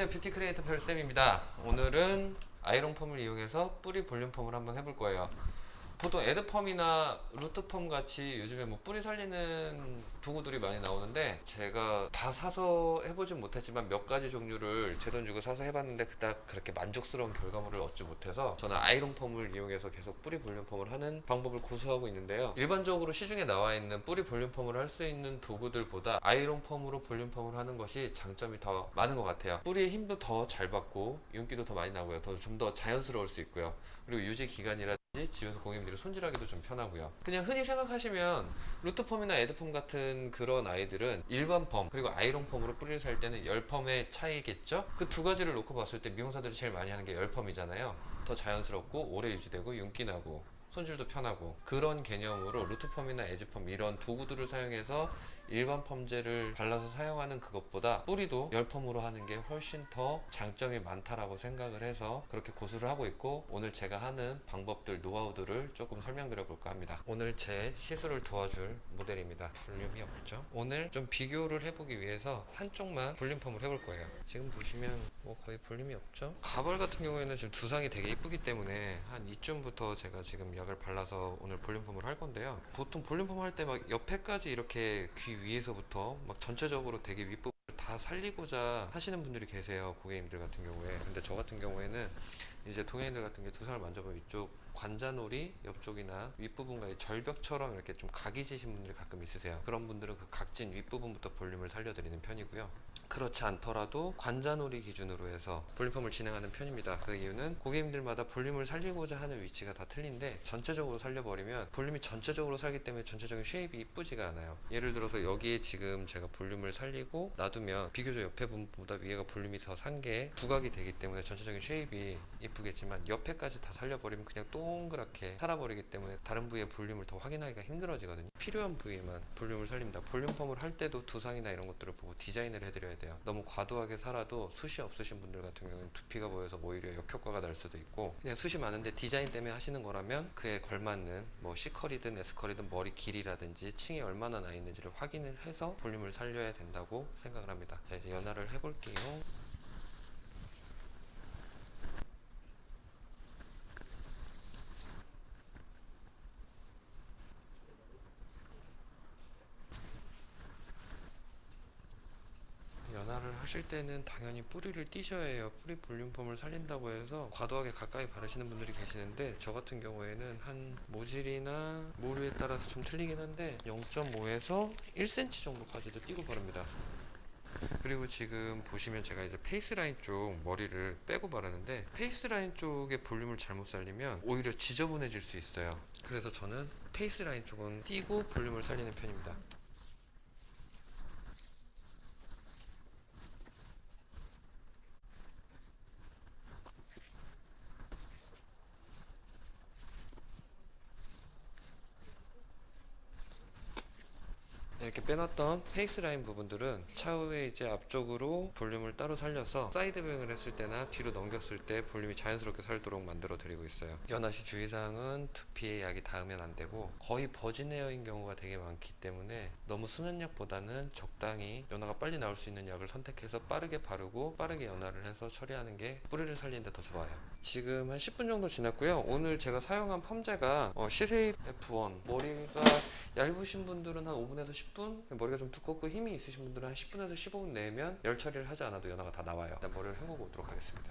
안녕하세요, 뷰티 크리에이터 별쌤입니다. 오늘은 아이롱 펌을 이용해서 뿌리 볼륨 펌을 한번 해볼 거예요. 보통 에드펌이나 루트펌 같이 요즘에 뭐 뿌리 살리는 도구들이 많이 나오는데, 제가 다 사서 해보진 못했지만 몇 가지 종류를 제 돈 주고 사서 해봤는데 그닥 그렇게 만족스러운 결과물을 얻지 못해서 저는 아이롱 펌을 이용해서 계속 뿌리 볼륨 펌을 하는 방법을 고수하고 있는데요. 일반적으로 시중에 나와 있는 뿌리 볼륨 펌을 할 수 있는 도구들보다 아이롱 펌으로 볼륨 펌을 하는 것이 장점이 더 많은 것 같아요. 뿌리의 힘도 더 잘 받고 윤기도 더 많이 나고요. 좀 더 자연스러울 수 있고요. 그리고 유지 기간이라 집에서 고객님들이 손질하기도 좀 편하고요. 그냥 흔히 생각하시면 루트펌이나 에드펌 같은 그런 아이들은 일반 펌 그리고 아이롱 펌으로 뿌리를 살 때는 열펌의 차이겠죠. 그 두 가지를 놓고 봤을 때 미용사들이 제일 많이 하는 게 열펌이잖아요. 더 자연스럽고 오래 유지되고 윤기 나고 손질도 편하고, 그런 개념으로 루트펌이나 에즈펌 이런 도구들을 사용해서 일반 펌제를 발라서 사용하는 그것보다 뿌리도 열펌으로 하는 게 훨씬 더 장점이 많다라고 생각을 해서 그렇게 고수를 하고 있고, 오늘 제가 하는 방법들, 노하우들을 조금 설명드려 볼까 합니다. 오늘 제 시술을 도와줄 모델입니다. 볼륨이 없죠? 오늘 좀 비교를 해보기 위해서 한쪽만 볼륨 펌을 해볼 거예요. 지금 보시면 뭐 거의 볼륨이 없죠? 가발 같은 경우에는 지금 두상이 되게 이쁘기 때문에 한 이쯤부터 제가 지금 약을 발라서 오늘 볼륨 펌을 할 건데요. 보통 볼륨 펌 할 때 막 옆에까지 이렇게 귀 위에서부터 막 전체적으로 되게 윗부분을 다 살리고자 하시는 분들이 계세요, 고객님들 같은 경우에. 근데 저 같은 경우에는 이제 동양인들 같은 게 두상을 만져보면 이쪽 관자놀이 옆쪽이나 윗부분과 이 절벽처럼 이렇게 좀 각이 지신 분들이 가끔 있으세요. 그런 분들은 그 각진 윗부분부터 볼륨을 살려드리는 편이고요. 그렇지 않더라도 관자놀이 기준으로 해서 볼륨펌을 진행하는 편입니다. 그 이유는 고객님들마다 볼륨을 살리고자 하는 위치가 다 틀린데, 전체적으로 살려버리면 볼륨이 전체적으로 살기 때문에 전체적인 쉐입이 이쁘지가 않아요. 예를 들어서 여기에 지금 제가 볼륨을 살리고 놔두면 비교적 옆에 부분보다 위에가 볼륨이 더 산 게 부각이 되기 때문에 전체적인 쉐입이 이쁘겠지만, 옆에까지 다 살려버리면 그냥 동그랗게 살아버리기 때문에 다른 부위의 볼륨을 더 확인하기가 힘들어지거든요. 필요한 부위에만 볼륨을 살립니다. 볼륨펌을 할 때도 두상이나 이런 것들을 보고 디자인을 해드려야 돼요. 너무 과도하게 살아도 숱이 없으신 분들 같은 경우는 두피가 보여서 오히려 역효과가 날 수도 있고, 그냥 숱이 많은데 디자인 때문에 하시는 거라면 그에 걸맞는 뭐 C컬이든 S컬이든 머리 길이라든지 층이 얼마나 나 있는지를 확인을 해서 볼륨을 살려야 된다고 생각을 합니다. 자, 이제 연화를 해볼게요. 연화를 하실 때는 당연히 뿌리를 띄셔야 해요. 뿌리 볼륨펌을 살린다고 해서 과도하게 가까이 바르시는 분들이 계시는데, 저 같은 경우에는 한 모질이나 모류에 따라서 좀 틀리긴 한데 0.5에서 1cm 정도까지도 띄고 바릅니다. 그리고 지금 보시면 제가 이제 페이스라인 쪽 머리를 빼고 바르는데, 페이스라인 쪽에 볼륨을 잘못 살리면 오히려 지저분해질 수 있어요. 그래서 저는 페이스라인 쪽은 띄고 볼륨을 살리는 편입니다. 이렇게 빼놨던 페이스 라인 부분들은 차후에 이제 앞쪽으로 볼륨을 따로 살려서 사이드 뱅을 했을 때나 뒤로 넘겼을 때 볼륨이 자연스럽게 살도록 만들어 드리고 있어요. 연화 시 주의사항은 두피에 약이 닿으면 안 되고, 거의 버진 헤어인 경우가 되게 많기 때문에 너무 순한 약보다는 적당히 연화가 빨리 나올 수 있는 약을 선택해서 빠르게 바르고 빠르게 연화를 해서 처리하는 게 뿌리를 살리는 데 더 좋아요. 지금 한 10분 정도 지났고요. 오늘 제가 사용한 펌제가 시세일 F1. 머리가 얇으신 분들은 한 5분에서 10분, 머리가 좀 두껍고 힘이 있으신 분들은 한 10분에서 15분 내면 열 처리를 하지 않아도 연화가 다 나와요. 일단 머리를 헹구고 오도록 하겠습니다.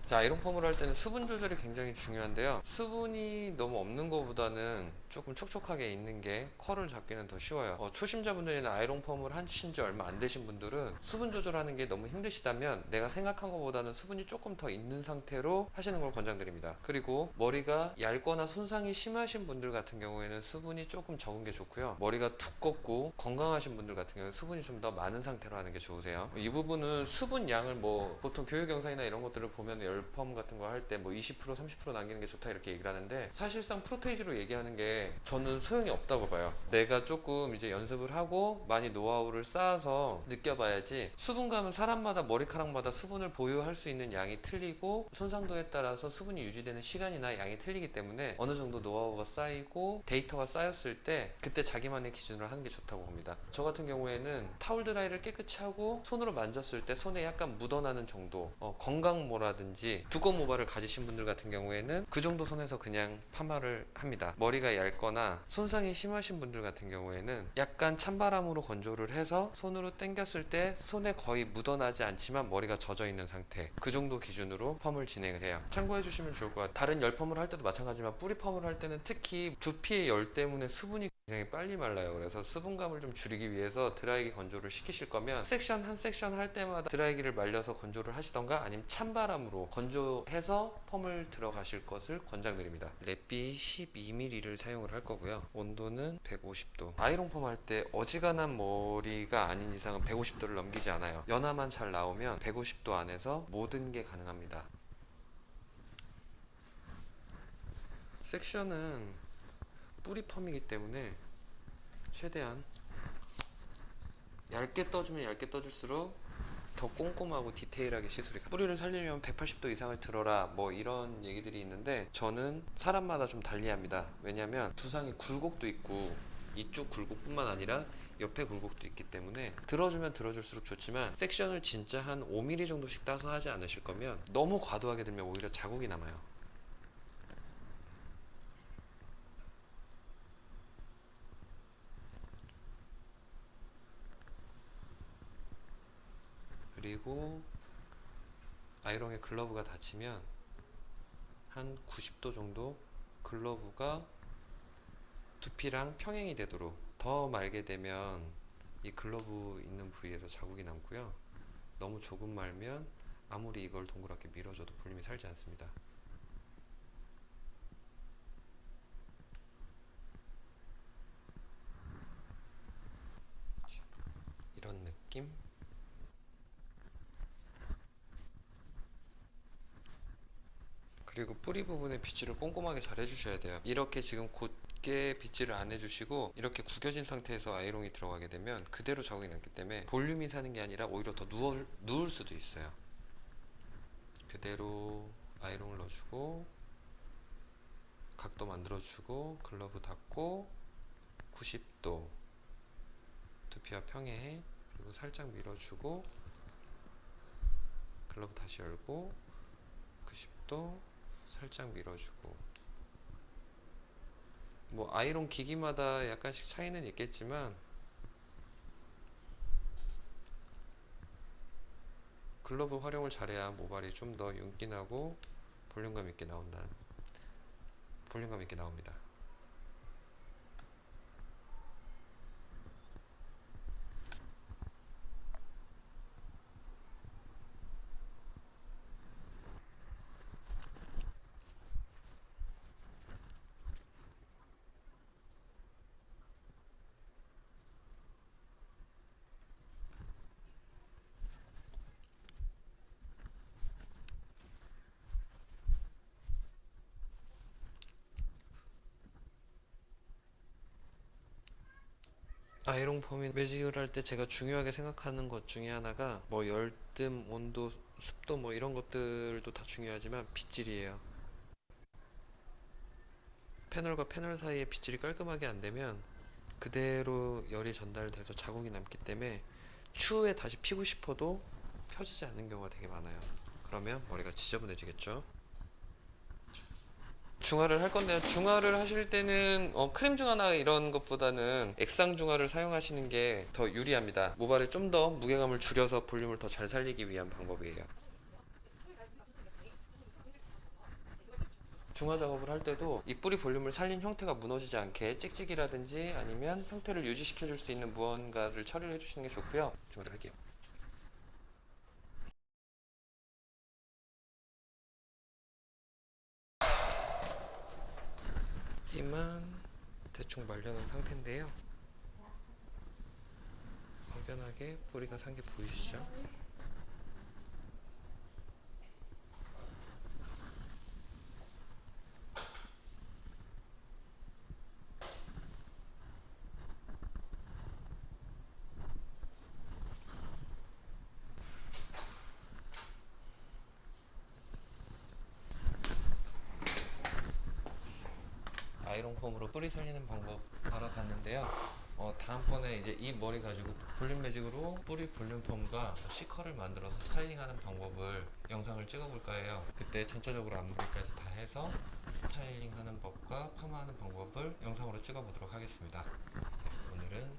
자, 아이롱 펌을 할 때는 수분 조절이 굉장히 중요한데요. 수분이 너무 없는 것보다는 조금 촉촉하게 있는 게 컬을 잡기는 더 쉬워요. 초심자분들이나 아이롱 펌을 하신 지 얼마 안 되신 분들은 수분 조절하는 게 너무 힘드시다면 내가 생각한 것보다는 수분이 조금 더 있는 상태로 하시는 걸 권장드립니다. 그리고 머리가 얇거나 손상이 심하신 분들 같은 경우에는 수분이 조금 적은 게 좋고요. 머리가 두껍고 건강하신 분들 같은 경우는 수분이 좀 더 많은 상태로 하는 게 좋으세요. 이 부분은 수분 양을 뭐 보통 교육 영상이나 이런 것들을 보면 열펌 같은 거 할 때 뭐 20% 30% 남기는 게 좋다 이렇게 얘기를 하는데, 사실상 프로테이지로 얘기하는 게 저는 소용이 없다고 봐요. 내가 조금 이제 연습을 하고 많이 노하우를 쌓아서 느껴봐야지. 수분감은 사람마다 머리카락마다 수분을 보유할 수 있는 양이 틀리고 손상도에 따라서 수분이 유지되는 시간이나 양이 틀리기 때문에 어느 정도 노하우가 쌓이고 데이터가 쌓였을 때 그때 자기만의 기준으로 하는 게 좋다고 봅니다. 저 같은 경우에는 타월 드라이를 깨끗이 하고 손으로 만졌을 때 손에 약간 묻어나는 정도, 건강모라든지 두꺼운 모발을 가지신 분들 같은 경우에는 그 정도 선에서 그냥 파마를 합니다. 머리가 얇거나 손상이 심하신 분들 같은 경우에는 약간 찬바람으로 건조를 해서 손으로 당겼을 때 손에 거의 묻어나지 않지만 머리가 젖어 있는 상태, 그 정도 기준으로 펌을 진행을 해요. 참고해 주시면 좋을 것 같아요. 다른 열 펌을 할 때도 마찬가지지만 뿌리 펌을 할 때는 특히 두피의 열 때문에 수분이 굉장히 빨리 말라요. 그래서 수분감을 좀 줄이기 위해서 드라이기 건조를 시키실 거면 섹션 한 섹션 할 때마다 드라이기를 말려서 건조를 하시던가 아니면 찬바람으로 건조해서 펌을 들어가실 것을 권장드립니다. 랩비 12mm를 사용을 할 거고요. 온도는 150도. 아이롱 펌 할 때 어지간한 머리가 아닌 이상은 150도를 넘기지 않아요. 연화만 잘 나오면 150도 안에서 모든 게 가능합니다. 섹션은 뿌리 펌이기 때문에 최대한 얇게 떠주면 얇게 떠줄수록 더 꼼꼼하고 디테일하게 시술이 가요. 뿌리를 살리려면 180도 이상을 들어라 뭐 이런 얘기들이 있는데 저는 사람마다 좀 달리합니다. 왜냐면 두상에 굴곡도 있고 이쪽 굴곡뿐만 아니라 옆에 굴곡도 있기 때문에 들어주면 들어줄수록 좋지만 섹션을 진짜 한 5mm 정도씩 따서 하지 않으실 거면 너무 과도하게 들면 오히려 자국이 남아요. 그리고 아이롱에 글러브가 닫히면 한 90도 정도 글러브가 두피랑 평행이 되도록, 더 말게 되면 이 글러브 있는 부위에서 자국이 남고요. 너무 조금 말면 아무리 이걸 동그랗게 밀어줘도 볼륨이 살지 않습니다. 이런 느낌? 그리고 뿌리 부분에 빗질을 꼼꼼하게 잘 해주셔야 돼요. 이렇게 지금 곧게 빗질을 안 해주시고 이렇게 구겨진 상태에서 아이롱이 들어가게 되면 그대로 자국이 남기 때문에 볼륨이 사는 게 아니라 오히려 더 누울 수도 있어요. 그대로 아이롱을 넣어주고 각도 만들어주고 글러브 닫고 90도 두피와 평행, 그리고 살짝 밀어주고 글러브 다시 열고 90도 살짝 밀어주고. 뭐 아이롱 기기마다 약간씩 차이는 있겠지만 글러브 활용을 잘해야 모발이 좀 더 윤기나고 볼륨감 있게 나옵니다. 아이롱 펌이 매직을 할 때 제가 중요하게 생각하는 것 중에 하나가 뭐 열뜸, 온도, 습도 뭐 이런 것들도 다 중요하지만 빗질이에요. 패널과 패널 사이에 빗질이 깔끔하게 안 되면 그대로 열이 전달돼서 자국이 남기 때문에 추후에 다시 피고 싶어도 펴지지 않는 경우가 되게 많아요. 그러면 머리가 지저분해지겠죠. 중화를 할 건데요. 중화를 하실 때는 크림 중화나 이런 것보다는 액상 중화를 사용하시는 게 더 유리합니다. 모발에 좀 더 무게감을 줄여서 볼륨을 더 잘 살리기 위한 방법이에요. 중화 작업을 할 때도 이 뿌리 볼륨을 살린 형태가 무너지지 않게 찍찍이라든지 아니면 형태를 유지시켜 줄 수 있는 무언가를 처리를 해주시는 게 좋고요. 중화를 할게요. 이만 대충 말려놓은 상태인데요. 확연하게 뿌리가 산 게 보이시죠? 폼으로 뿌리 살리는 방법 알아봤는데요. 다음번에 이제 이 머리 가지고 볼륨 매직으로 뿌리 볼륨 폼과 C컬을 만들어서 스타일링하는 방법을 영상을 찍어볼까 해요. 그때 전체적으로 앞머리까지 다 해서 스타일링하는 법과 파마하는 방법을 영상으로 찍어보도록 하겠습니다. 네, 오늘은